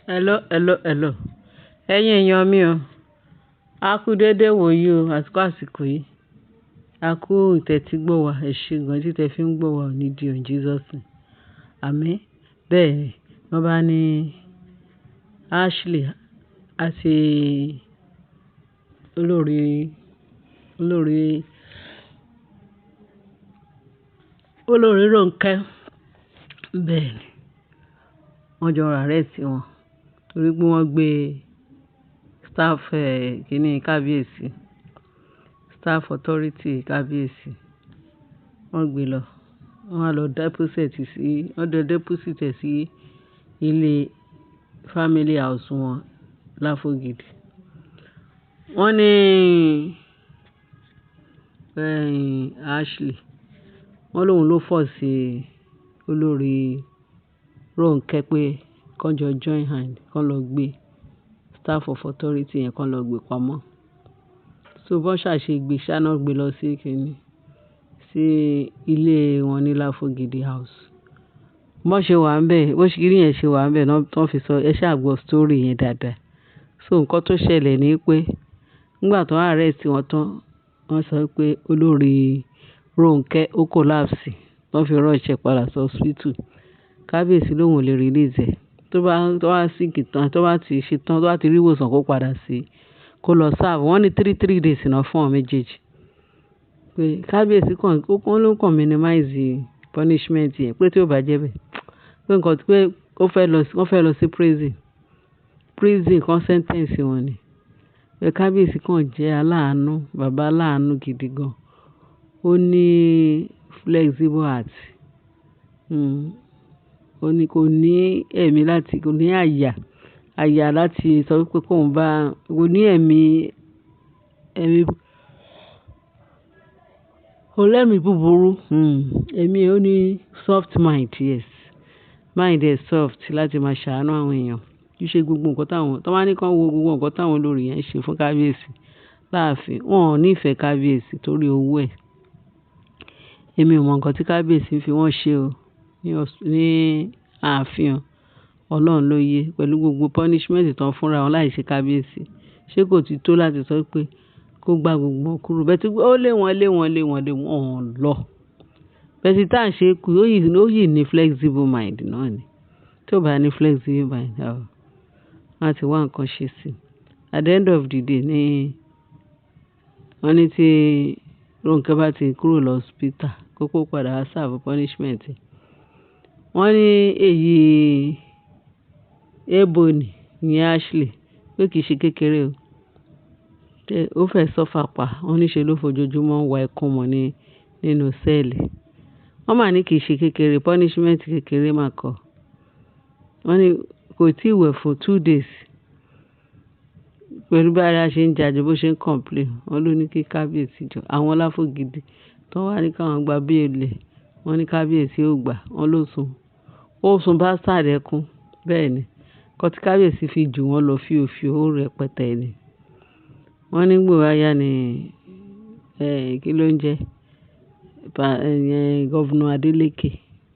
Hello. Ẹ̀yin èèyàn mi o, a kú dédé wòyí o, àsìkò yìí. A kú ìtẹ́tígbọ́ wa, ẹ ṣé gan tí tẹ fi ń gbọ́ wa ò ní di in Jesus name. Àmín. Bẹ́ẹ̀ ni, wọ́n bá ní Ashley àti olórí Rónkẹ́. Bẹ́ẹ̀ ni, wọ́n jọ arrest wọn torí pé wọ́n gbé staff kíní kábíyèsí, staff authority kábíyèsí. Wọ́n gbé lọ, wọ́n á lọ deposit sí ilé family house wọn Láfógìdì. Wọ́n ní Ashley, wọ́n lóun ló force olórí Rónkẹ́ pé kán jọ join hand, kán lọ gbé staff of authority yẹn, kán lọ gbé pamọ́. So bọ́n ṣàṣe gbé ṣáná gbé lọ sí kíní, sí ilé wọn ní Láfógìdì house. Bọ́n ṣe wà ńbẹ̀, bó ṣe rí yẹn ṣe wà ńbẹ̀ náà tó fi sọ, ẹ ṣáà gbọ́ story yẹn dáadáa. So nǹkan tó ṣẹlẹ̀ ni pé nígbà tó arrest wọn tán, wọ́n sọ pé olórí Rónkẹ́ ó collapse, wọ́n fi rush ẹ padà sí hospital. Kábíyèsí lòun ò lè release ẹ̀. Tó bá sick tán, tó bá ti ṣe tán, tó bá ti rí ìwòsàn kó padà sí, kó lọ serve. Wọ́n ní 3 days náà fún àwọn méjèèjì. Pé kábíyèsí ló kàn minimize punishment yẹn, pé tí ó bá jẹ́ bẹ́ẹ̀, pé wọ́n fẹ́ lọ sí prison kan sentence wọn ni. Pé kábíyèsí kàn jẹ́ aláàánú, bàbá aláàánú gidi gan. Ó ní flexible heart. Ó ní kò ní ẹ̀mí kò ní àyà láti sọ wípé kò ní ẹ̀mí búburú. Ó ní soft mind, yes. Mind ẹ̀ soft láti máa ṣàánú àwọn èèyàn. Kì í ṣe gbogbo nǹkan tó bá ní kán wo gbogbo nǹkan táwọn olórí yẹn ṣe fún kábíyèsí láàfin. Wọn ò nífẹ̀ẹ́ kábíyèsí torí owó ẹ̀. Èmi ò mọ nǹkan tí kábíyèsí fi wọ́n ṣe o ní ààfin. Ọlọ́run ló yé, pẹ̀lú gbogbo punishment tán fúnra wọn láì ṣe kábíyèsí. Ṣé kò ti tó láti sọ pé kó gba gbogbo wọn kúrò? Bẹ́ẹ̀ tí ó lé wọn lọ. Bẹ́ẹ̀ tí tá à ń ṣe kù, ó yìí ní flexible mind náà ni. Tí ò bá ní flexible mind, wọ́n á ti wá nǹkan ṣe sí i. At the end of the day ni wọ́n ní tí Rónkẹ́ bá ti kúrò lọ hospital, kó padà wá serve punishment. Wọ́n ní èyí Ebony, ìyẹn Ashley, pé kì í ṣe kékeré o. Ó fẹ́ suffer pa. Wọ́n ní ṣe ló fojoojúmọ́ wa ẹkún mọ́ nínú sẹ́ẹ̀lì. Wọ́n mà ní kì í ṣe kékeré, punishment kékeré mà kọ́. Wọ́n ní kò tí ì wẹ̀ fún 2 days. Pẹ̀lú bí ara ṣe ń jàjọ bó ṣe ń complain. Wọ́n ló ní kí kábíyèsí jọ. Àwọn Láfógìdì tó wá ní káwọn gba béèlì, wọ́n ní kábíyèsí ò gbà. Wọ́n ló sun bastard ẹkún. Bẹ́ẹ̀ ni, nǹkan tí kábíyèsí fi jù wọ́n lọ fíofío ó rẹpẹtẹ ni. Wọ́n ní gbòòrò ayá ni kí ló ń jẹ́ Gọ́vùnà Adélékè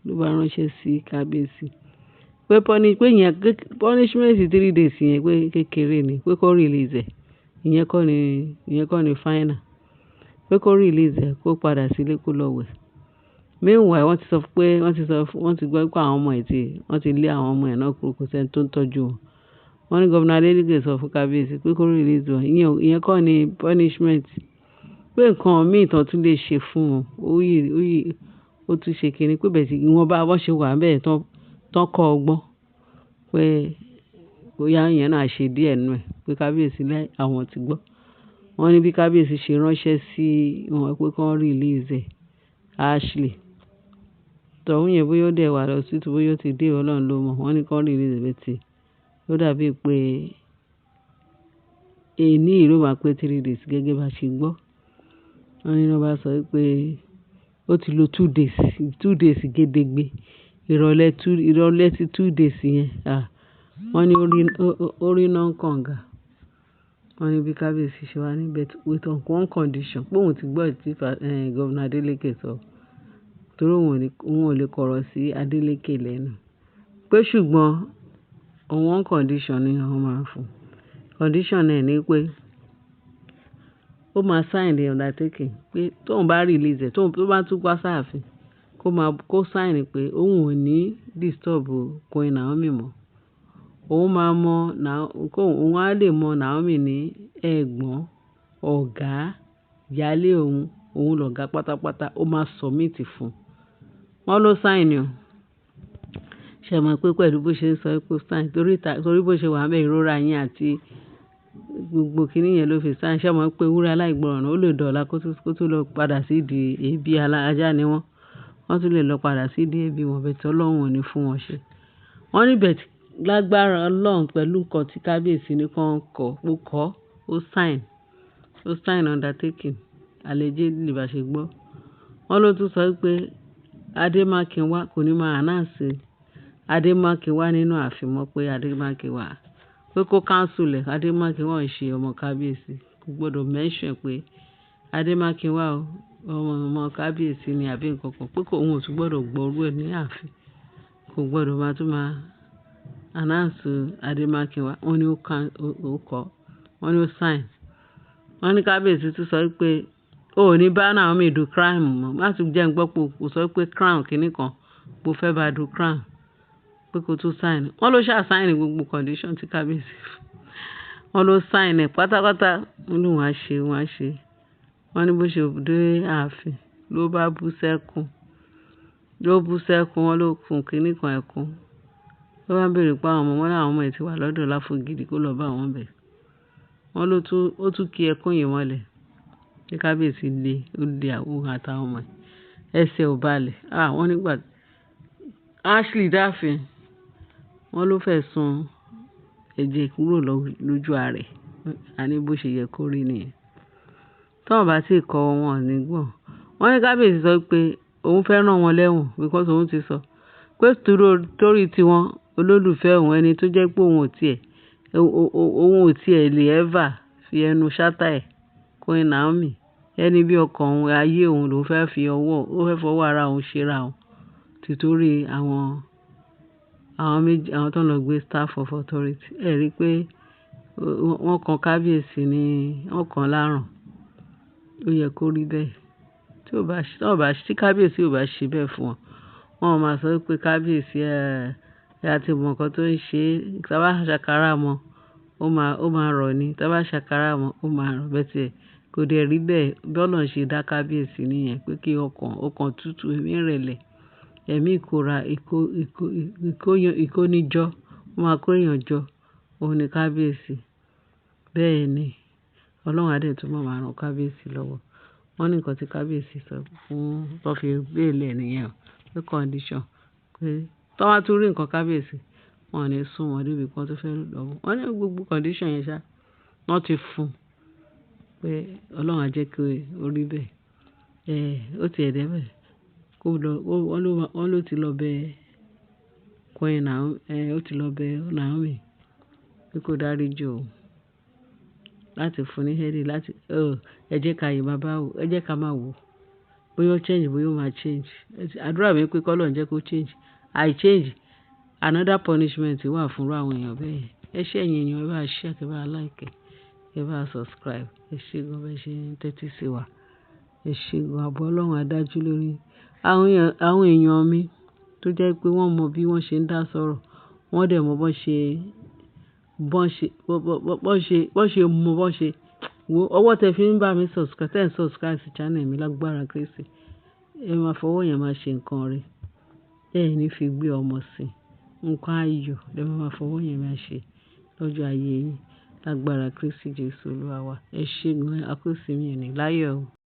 ló bá ránṣẹ́ sí kábíyèsí pé punishment 3 days yẹn pé kékeré ni, pé kó release ẹ̀. Ìyẹn kọ́ ni final. Pé kó release ẹ̀, kó padà sílé kó lọ wẹ̀. Meanwhile, wọ́n ti gbọ́ pé àwọn ọmọ ẹ̀ wọ́n ti lé àwọn ọmọ ẹ̀ náà kúrò, kò sẹ́ni tó ń tọ́jú wọn. Wọ́n ní Gọ́vùnà Adélékè sọ fún kábíyèsí pé kó release wọn. Ìyẹn kọ́ ni punishment. Pé nǹkan míì tán tún lè ṣe fún wọn. Ó tún ṣe kíni pé bẹ́ẹ̀ tí wọ́n bá ṣe wà ńbẹ̀ tán kọ́ ọgbọ́n. Pé bóyá ìyẹn náà ṣe díẹ̀ nínú ẹ̀. Pé kábíyèsí àwọn ti gbọ́. Wọ́n ní bí kábíyèsí ṣe ránṣẹ́ sí wọn pé kán release Ashley. Tọ̀hún yẹn bóyá ó dẹ̀ wà lọ sí bóyá ó ti dé, Ọlọ́run ló mọ̀. Wọ́n ní kán release bẹ́tì. Ó dàbí pé èní ló máa pé 3 days gẹ́gẹ́ bá ṣe gbọ́. Wọ́n ní wọ́n bá sọ pé ó ti lo 2 days gédégbé. Ìrọ̀lẹ́ tí 2 days yẹn. Wọ́n ní ó rí náà kànga. Wọ́n ní bí kábíyèsí ṣe wá níbẹ̀ with one condition. Pé òun ti gbọ́ tí Gọ́vùnà Adélékè sọ. Torí òun ò lè kọ̀rọ̀ sí Adélékè lẹ́nu. Pé ṣùgbọ́n one condition ni àwọn máa fún. Condition ẹ̀ ni pé ó máa sign the undertaking pé tóun bá release ẹ̀, tó bá tún wá sáàfin, kó sign pé òun ò ní disturb Queen Naomi mọ́. Òun á lè mọ Naomi ní ẹ̀gbọ́n, ọ̀gá, ìyálé òun lọ̀gá pátápátá, ó máa submit fún. Wọ́n ló sign o. Ṣé mọ̀ pé pẹ̀lú bó ṣe ń sọ pé sign torí bó ṣe wà ńbẹ̀ ìrora yẹn àti gbogbo kíní yẹn ló fi sign. Ṣé mọ̀ pé ewúrẹ́ aláìgbọràn ó lè dọ̀la kó tún lọ padà sídìí èébì ajá ni wọ́n. Wọ́n tún lè lọ padà sídìí èébì wọn bẹ́ẹ̀ tí Ọlọ́run ò ní fún wọn ṣe. Wọ́n ní bẹ́ẹ̀ lágbára Ọlọ́run pẹ̀lú nǹkan tí kábíyèsí ní kàn ó sign undertaking allegedly bá ṣe gbọ́. Wọ́n ló tún sọ pé Adémákinwá kò ní máa announce Adémákinwá nínú ààfin mọ́ pé Adémákinwá pé kó cancel ẹ̀. Adémákinwá ò ṣe ọmọ kábíyèsí, kò gbọ́dọ̀ mention pé Adémákinwá ọmọ kábíyèsí ni àbí nǹkan kan, pé òun ò tún gbọ́dọ̀ gbọ́ orú ẹ̀ ní ààfin, kò gbọ́dọ̀ tún máa announce Adémákinwá. Wọ́n ní wọ́n ní ó sign. Wọ́n ní kábíyèsí tún sọ pé o ò ní bá Naomi do crime mọ́. Má tún jẹ́ ń gbọ́ pé kò sọ pé crown kìíní kan bó fẹ́ bá do crown pé kó tún sign. Wọ́n ló sign gbogbo condition tí kábíyèsí fún. Wọ́n ló sign ẹ̀ pátápátá. Wọ́n ní wọ́n á ṣe. Wọ́n ní bó ṣe dé ààfin ló bá bú sẹ́kún. Wọ́n ló kun kìíní kan ẹ̀kún. Ló bá béèrè pé àwọn ọmọ ẹ̀ ti wà lọ́dọ̀ Láfọ̀gìdì kó lọ bá wọn bẹ̀. Wọ́n ló tún kí ẹkún yìí mọ́lẹ̀. Ní kábíyèsí ó lé àwọn àtàwọn ọmọ ẹ̀. Ẹsẹ̀ ò balẹ̀. Wọ́n nígbà Ashley dáàfin. Wọ́n ló fẹ́ sun ẹ̀jẹ̀ kúrò lójú ààrẹ. Àní bó ṣe yẹ kó rí nìyẹn. Tọ́wọ́n bá sì kọ́ wọn ní gbọ̀n. Wọ́n ní kábíyèsí sọ pé òun fẹ́ rán wọn lẹ́wọ̀n because òun ti sọ pé torí tiwọn olólùfẹ́ òun ẹni tó jẹ́ pé òun ò tiẹ̀ lè ever fi ẹnu ṣátá ẹ̀ Queen Naomi ẹni bí ọkàn òun ayé òun ló fẹ́ fọwọ́ ara òun ṣera òun títorí àwọn tó ń lọ gbé staff of authority. Ẹ rí i pé wọ́n kan kábíyèsí ní wọ́n kan lárùn. Ó yẹ kó rí bẹ́ẹ̀. Tí kábíyèsí ò bá ṣe bẹ́ẹ̀ fún wọn, wọ́n máa sọ pé kábíyèsí àti mọ̀ nǹkan tó ń ṣe. Tá bá ṣàkárà mọ́ ó máa rọ̀ ni. Tá bá ṣàkárà mọ́ ó máa rọ̀ bẹ́ẹ̀ tiẹ̀. Kò dẹ̀ rí bẹ́ẹ̀. Bí Ọlọ́run ṣe dá kábíyèsí nìyẹn pé kí ọkàn tútù, ẹ̀mí ìrẹ̀lẹ̀, ẹ̀mí ìkóra, ìkónijọ́, ó máa kó èèyàn jọ. Òun ni kábíyèsí. Bẹ́ẹ̀ ni Ọlọ́run á dẹ̀ túbọ̀ máa ràn kábíyèsí lọ́wọ́. Wọ́n ní nǹkan tí kábíyèsí sọ fún tó fi bẹ́ẹ̀lẹ̀ nìyẹn pé condition pé tó wá tún rí nǹkan kábíyèsí wọn ò ní sún wọn débi kan tó fẹ́ lọ́wọ́. Wọ́n ní gbogbo condition yẹn ṣá wọ́n ti fún pé Ọlọ́run á jẹ́ kí ó rí bẹ́ẹ̀. Ó ti ẹ̀ dẹ́ bẹ́ẹ̀ wọ́n ló ti lọ bẹ Queen Naomi. Ó ti lọ bẹ Naomi pé kó dáríjì òun láti fún ní hẹ́rì láti ẹ jẹ́ ká máa wò bóyá ó change bóyá ó máa change. Àdúrà mi pé k'Ọlọ́run jẹ́ kó change. Change another punishment wà fún àwọn èèyàn bẹ́ẹ̀. Ẹ ṣé ẹ̀yin èèyàn, ẹ bá share, ẹ bá like, ẹ bá subscribe. Ẹ ṣé gan bẹ́ẹ̀ ṣe ń tẹ́tí sí wa. Ẹ ṣé gan. Ààbò Ọlọ́run á dájú lórí àwọn èèyàn mi tó jẹ́ pé wọ́n mọ bí wọ́n ṣe ń dá sọ̀rọ̀. Wọ́n dẹ̀ mọ bọ́n ṣe wo ọwọ́ tẹ fi ń bá mi subscribe sí channel mi lágbára Kristi. Ẹ máa fọwọ́ yẹn máa ṣe nǹkan rẹ̀. Ẹ ní fi gbé ọmọ sí nǹkan ayọ̀. Ẹ máa fọwọ́ yẹn máa ṣe lọ́jọ́ ayé yín lágbára Kristi Jésù Olúwa wa. Ẹ ṣé gan. A kú ìsinmi ẹni láyọ̀ o.